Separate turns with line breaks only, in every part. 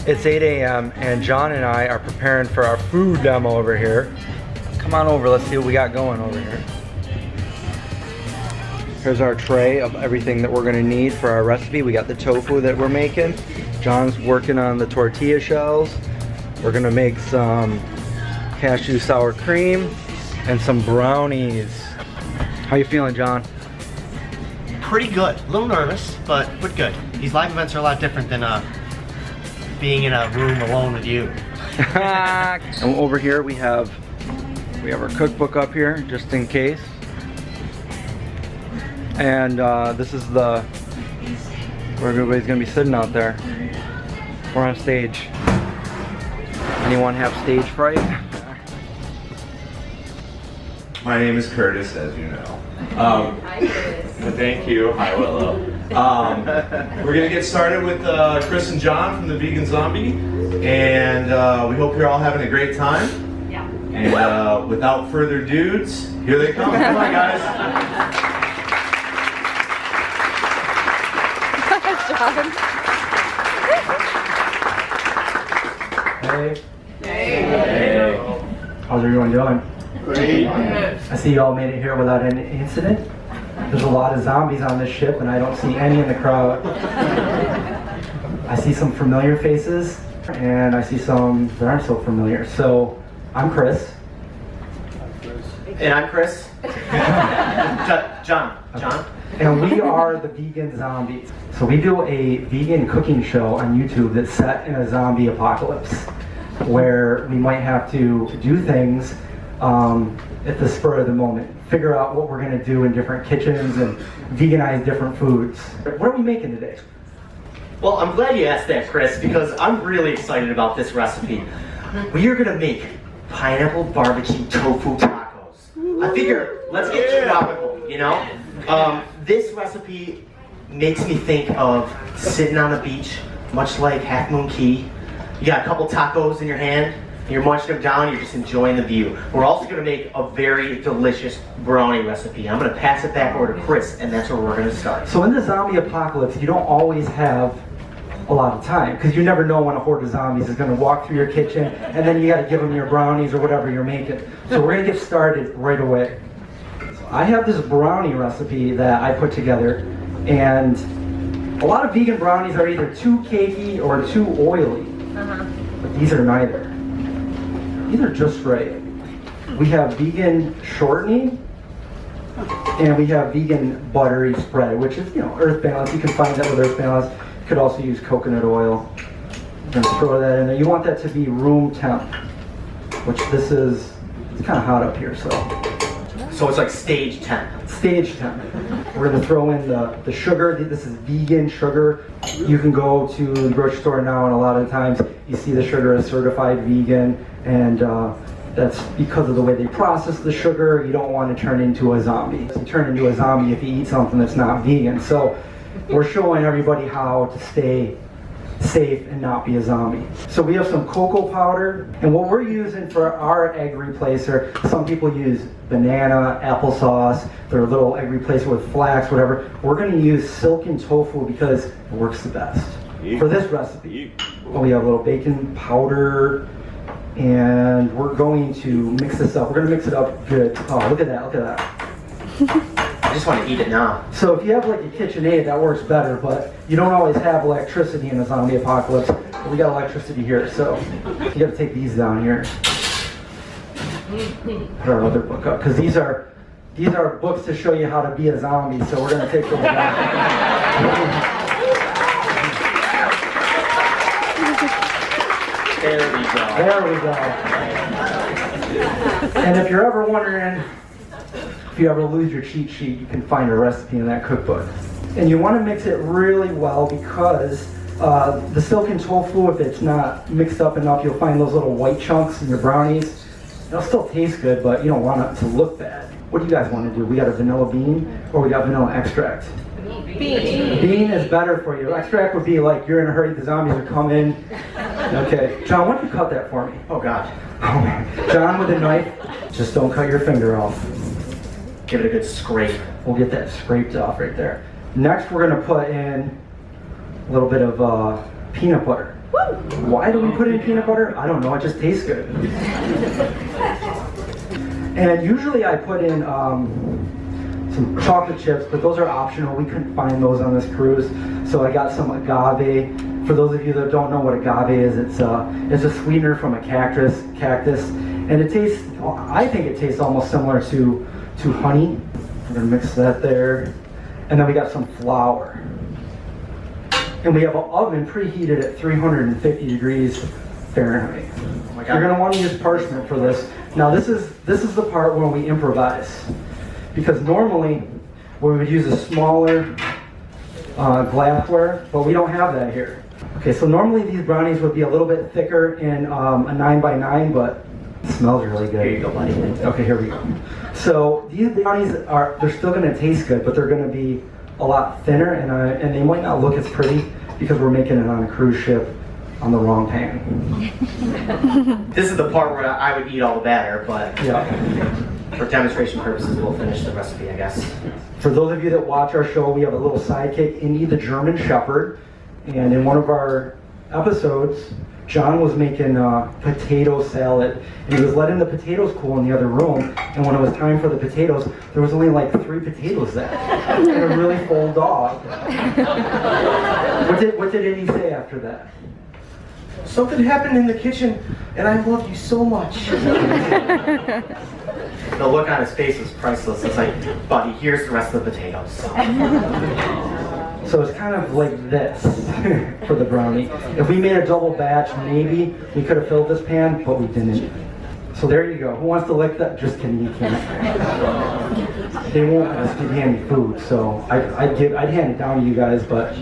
It's 8 a.m. and John and I are preparing for our food demo over here. Come on over, let's see what we got going over here. Here's our tray of everything that we're gonna need for our recipe. We got the tofu that we're making. John's working on the tortilla shells. We're gonna make some cashew sour cream and some brownies. How you feeling, John?
Pretty good. A little nervous, but good. These live events are a lot different than being in a room alone with you.
And over here we have our cookbook up here just in case. And this is where everybody's gonna be sitting out there. We're on stage. Anyone have stage fright?
My name is Curtis, as you know.
Hi, Curtis.
Thank you. Hi, Willow. We're gonna get started with Chris and John from the Vegan Zombie, and we hope you're all having a great time.
Yeah.
And without further dudes, here they come. Come on, guys.
John.
Hey.
Hey.
How's everyone doing?
Great.
I see you all made it here without any incident. There's a lot of zombies on this ship and I don't see any in the crowd. I see some familiar faces and I see some that aren't so familiar. So, I'm Chris.
And I'm Chris. John.
And we are the Vegan Zombies. So we do a vegan cooking show on YouTube that's set in a zombie apocalypse where we might have to do things at the spur of the moment. Figure out what we're gonna do in different kitchens and veganize different foods. What are we making today?
Well, I'm glad you asked that, Chris, because I'm really excited about this recipe. We are gonna make pineapple barbecue tofu tacos. I figure, let's get tropical, you know? This recipe makes me think of sitting on the beach, much like Half Moon Key. You got a couple tacos in your hand, you're munching them down, you're just enjoying the view. We're also gonna make a very delicious brownie recipe. I'm gonna pass it back over to Chris, and that's where we're gonna start.
So in the zombie apocalypse, you don't always have a lot of time because you never know when a horde of zombies is gonna walk through your kitchen and then you gotta give them your brownies or whatever you're making. So we're gonna get started right away. I have this brownie recipe that I put together, and a lot of vegan brownies are either too cakey or too oily, but these are neither. These are just right. We have vegan shortening, and we have vegan buttery spread, which is, Earth Balance. You can find that with Earth Balance. You could also use coconut oil. And throw that in there. You want that to be room temp, which it's kind of hot up here, so
it's like stage 10.
Stage 10. We're going to throw in the sugar. This is vegan sugar. You can go to the grocery store now, and a lot of times you see the sugar is certified vegan, and that's because of the way they process the sugar. You don't want to turn into a zombie. You turn into a zombie if you eat something that's not vegan. So we're showing everybody how to stay safe and not be a zombie. So we have some cocoa powder, and what we're using for our egg replacer, some people use banana, applesauce, their little egg replacer with flax, whatever. We're going to use silken tofu because it works the best for this recipe. Well, we have a little bacon powder, and we're going to mix this up. We're going to mix it up good. Oh, look at that, look at that.
I just want to eat it now.
So if you have like a KitchenAid, that works better, but you don't always have electricity in a zombie apocalypse. But we got electricity here, so you got to take these down here. Put our other book up, because these are books to show you how to be a zombie. So we're going to take them down.
There we go.
There we go. And if you're ever wondering, if you ever lose your cheat sheet, you can find a recipe in that cookbook. And you want to mix it really well because the silken tofu, if it's not mixed up enough, you'll find those little white chunks in your brownies. It'll still taste good, but you don't want it to look bad. What do you guys want to do? We got a vanilla bean or we got vanilla extract?
Bean.
Bean is better for you. Extract would be like you're in a hurry, the zombies are coming. Okay, John, why don't you cut that for me?
Oh God.
Oh man. John with a knife, just don't cut your finger off.
Give it a good scrape.
We'll get that scraped off right there. Next, we're gonna put in a little bit of peanut butter. Why do we put in peanut butter? I don't know, it just tastes good. And usually I put in some chocolate chips, but those are optional. We couldn't find those on this cruise. So I got some agave. For those of you that don't know what agave is, it's a sweetener from a cactus, and it tastes, I think it tastes almost similar to honey. We're gonna mix that there. And then we got some flour. And we have an oven preheated at 350 degrees Fahrenheit.
Oh my God.
You're gonna want to use parchment for this. Now this is the part where we improvise. Because normally we would use a smaller glassware, but we don't have that here. Okay, so normally these brownies would be a little bit thicker in a 9x9, but it smells really good.
Here you go, buddy.
Okay, here we go. So these brownies they're still gonna taste good, but they're gonna be a lot thinner, and they might not look as pretty because we're making it on a cruise ship on the wrong pan.
This is the part where I would eat all the batter, but
Yeah.
for demonstration purposes, we'll finish the recipe, I guess.
For those of you that watch our show, we have a little sidekick, Indy the German Shepherd, and in one of our episodes, John was making potato salad, and he was letting the potatoes cool in the other room, and when it was time for the potatoes, there was only like 3 potatoes there, and a really full dog. What did Indy say after that?
Something happened in the kitchen, and I love you so much. The look on his face was priceless. It's like, buddy, here's the rest of the potatoes.
So it's kind of like this for the brownie. If we made a double batch, maybe we could have filled this pan, but we didn't. So there you go. Who wants to lick that? Just kidding, you can't. They won't let us give you any food, so I'd hand it down to you guys, but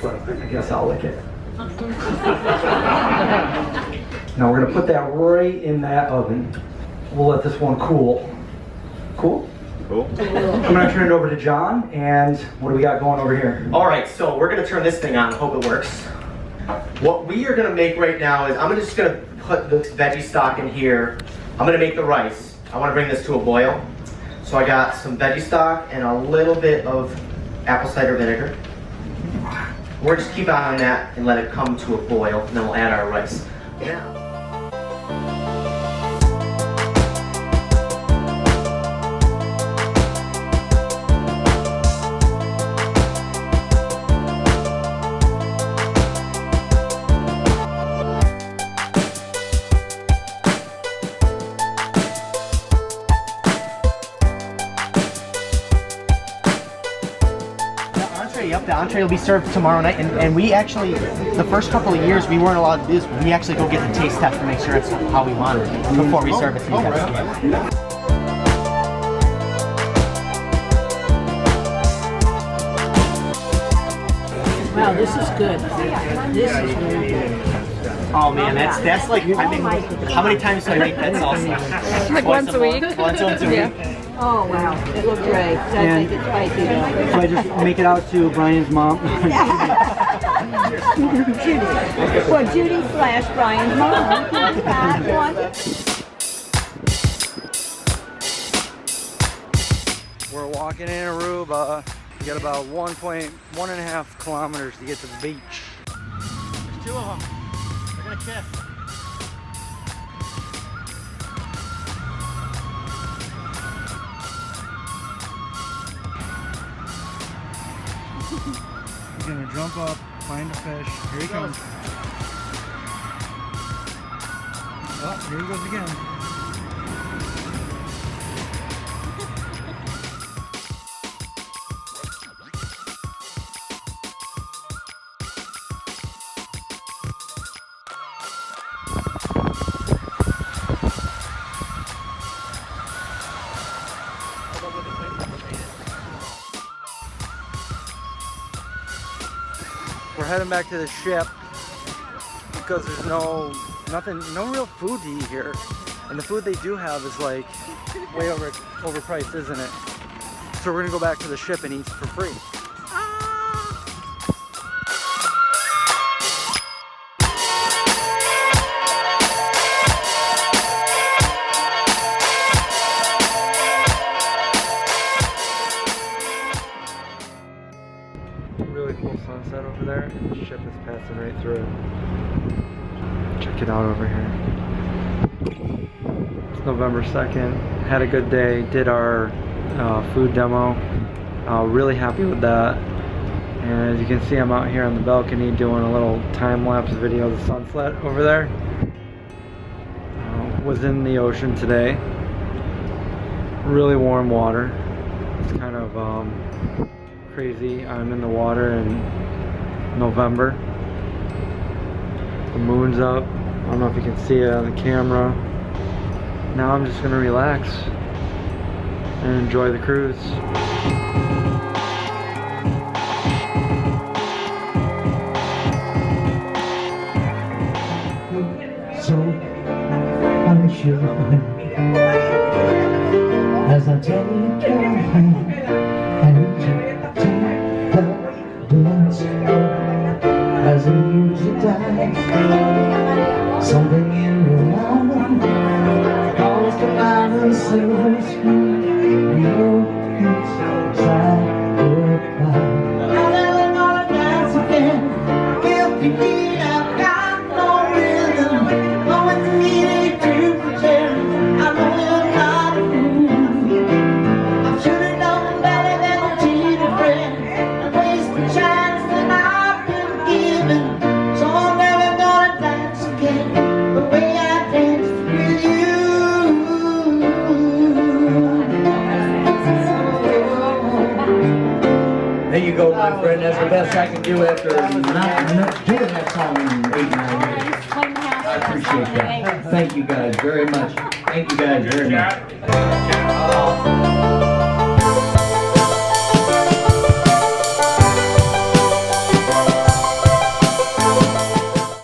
I guess I'll lick it. Now we're gonna put that right in that oven. We'll let this one cool. Cool?
Cool.
I'm gonna turn it over to John, and what do we got going over here?
All right, so we're gonna turn this thing on and hope it works. What we are gonna make right now is I'm just gonna put the veggie stock in here. I'm gonna make the rice. I wanna bring this to a boil. So I got some veggie stock and a little bit of apple cider vinegar. We're just keep on that and let it come to a boil, and then we'll add our rice. Now. Yep, the entree will be served tomorrow night, and we actually, the first couple of years, we weren't allowed to do this. We actually go get the taste test to make sure it's how we want it before we serve it to you guys.
Wow, this is good. This is very good.
Oh man, that's like, I mean, how many times do I make that salsa?
Like once a week?
Once a week.
Yeah.
Oh, wow. It looks great. I think it's spicy though.
So I just make it out to Brian's mom.
Judy. Well, Judy / Brian's mom.
We're walking in Aruba. We got about 1.5 kilometers to get to the beach.
There's 2 of them. They're gonna kiss.
He's gonna jump up, find a fish. Here he comes. Oh, here he goes again. We're heading back to the ship because there's no real food to eat here, and the food they do have is like way overpriced, isn't it? So we're gonna go back to the ship and eat for free. really cool sunset over there, and the ship is passing right through it. Check it out over here. It's November 2nd. Had a good day. Did our food demo. Really happy with that. And as you can see, I'm out here on the balcony doing a little time-lapse video of the sunset over there. Was in the ocean today. Really warm water. It's kind of crazy. I'm in the water in November. The moon's up. I don't know if you can see it on the camera. Now I'm just gonna relax and enjoy the cruise.
So unsure as I take your hand and take the dance as the music dies. Something in your mind calls to mind a silver screen and your inside goodbye. I'm never gonna dance again. Guilty feet, I've got no rhythm. No one's needed to pretend. I know you're not a fool. I should've known better than to cheat a friend and waste the chance that I've been given. So I'm never gonna dance again the way I danced with you. There you go, my friend. That's the best I can do after not doing that song in 8, 9 years. I appreciate that. Thank you guys very much. Thank you guys very much.